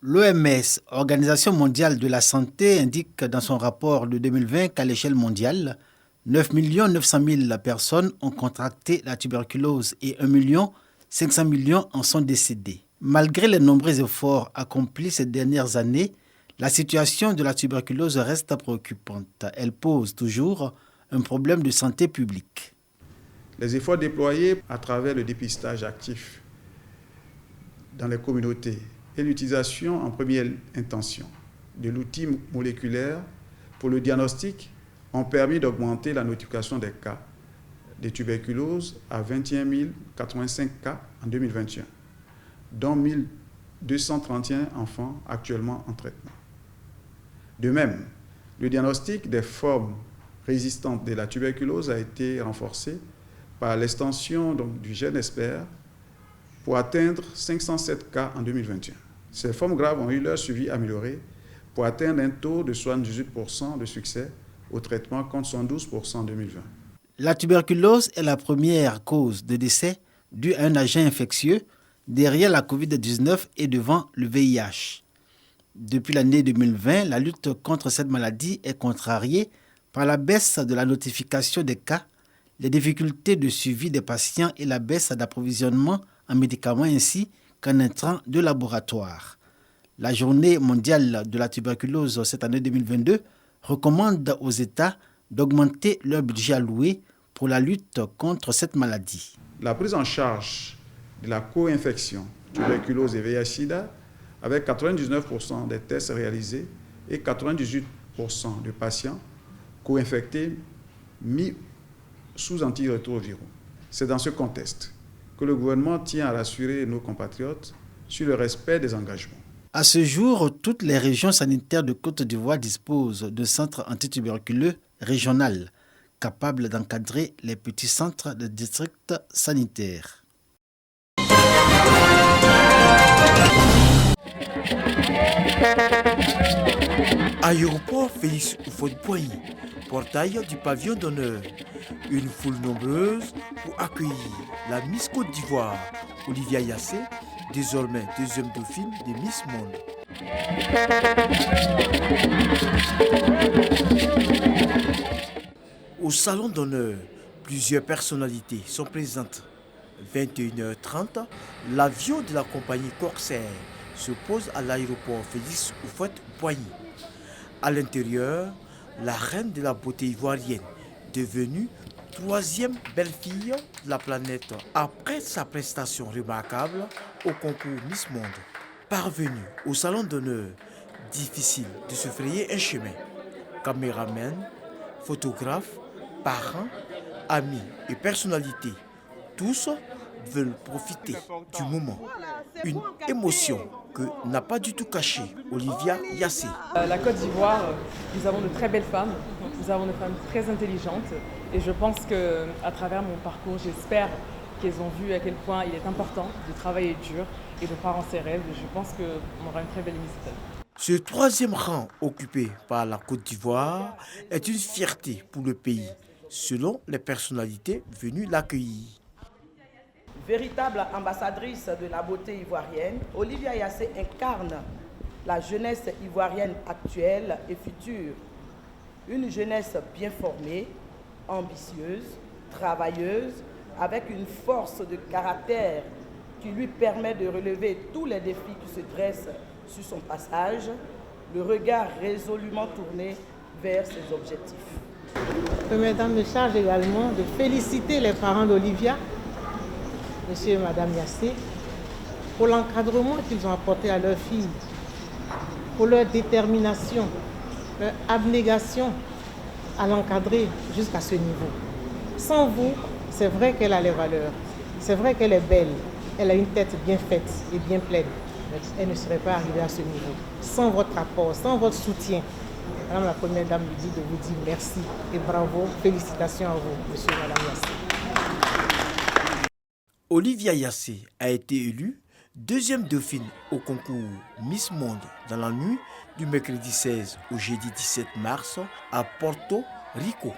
L'OMS, Organisation mondiale de la santé, indique dans son rapport de 2020 qu'à l'échelle mondiale, 9 900 000 personnes ont contracté la tuberculose et 1 500 000 en sont décédés. Malgré les nombreux efforts accomplis ces dernières années, la situation de la tuberculose reste préoccupante. Elle pose toujours un problème de santé publique. Les efforts déployés à travers le dépistage actif dans les communautés et l'utilisation en première intention de l'outil moléculaire pour le diagnostic ont permis d'augmenter la notification des cas de tuberculose à 21 085 cas en 2021, dont 1 231 enfants actuellement en traitement. De même, le diagnostic des formes résistantes de la tuberculose a été renforcé par l'extension du GeneSper pour atteindre 507 cas en 2021. Ces formes graves ont eu leur suivi amélioré pour atteindre un taux de 78% de succès au traitement contre 72% en 2020. La tuberculose est la première cause de décès due à un agent infectieux derrière la COVID-19 et devant le VIH. Depuis l'année 2020, la lutte contre cette maladie est contrariée par la baisse de la notification des cas, les difficultés de suivi des patients et la baisse d'approvisionnement en médicaments ainsi qu'en intrants de laboratoire. La Journée mondiale de la tuberculose cette année 2022 recommande aux États d'augmenter leur budget alloué pour la lutte contre cette maladie. La prise en charge de la co-infection tuberculose et VIH-Sida, avec 99% des tests réalisés et 98% de patients co-infectés mis sous antirétroviraux. C'est dans ce contexte que le gouvernement tient à rassurer nos compatriotes sur le respect des engagements. À ce jour, toutes les régions sanitaires de Côte d'Ivoire disposent de centres antituberculeux régionaux capables d'encadrer les petits centres de districts sanitaires. Aéroport Félix Houphouët-Boigny, portail du pavillon d'honneur. Une foule nombreuse pour accueillir la Miss Côte d'Ivoire, Olivia Yassé, désormais deuxième dauphine de Miss Monde. Au salon d'honneur, plusieurs personnalités sont présentes. 21h30, l'avion de la compagnie Corsair se pose à l'aéroport Félix Houphouët-Boigny. À l'intérieur, la reine de la beauté ivoirienne, devenue troisième belle-fille de la planète après sa prestation remarquable au concours Miss Monde. Parvenue au salon d'honneur, difficile de se frayer un chemin. Caméramen, photographes, parents, amis et personnalités, tous veulent profiter du moment. Une émotion que n'a pas du tout cachée Olivia Yassé. La Côte d'Ivoire, nous avons de très belles femmes, nous avons des femmes très intelligentes et je pense qu'à travers mon parcours, j'espère qu'elles ont vu à quel point il est important de travailler dur et de croire en ses rêves. Je pense qu'on aura une très belle Miss Italie. Ce troisième rang occupé par la Côte d'Ivoire est une fierté pour le pays, selon les personnalités venues l'accueillir. Véritable ambassadrice de la beauté ivoirienne, Olivia Yassé incarne la jeunesse ivoirienne actuelle et future. Une jeunesse bien formée, ambitieuse, travailleuse, avec une force de caractère qui lui permet de relever tous les défis qui se dressent sur son passage, le regard résolument tourné vers ses objectifs. Mesdames, me charge également de féliciter les parents d'Olivia, Monsieur et Madame Yassé, pour l'encadrement qu'ils ont apporté à leur fille, pour leur détermination, leur abnégation à l'encadrer jusqu'à ce niveau. Sans vous, c'est vrai qu'elle a les valeurs, c'est vrai qu'elle est belle, elle a une tête bien faite et bien pleine, mais elle ne serait pas arrivée à ce niveau. Sans votre apport, sans votre soutien, Madame la Première Dame lui dit de vous dire merci et bravo, félicitations à vous, Monsieur et Madame Yassé. Olivia Yassé a été élue deuxième dauphine au concours Miss Monde dans la nuit du mercredi 16 au jeudi 17 mars à Porto Rico.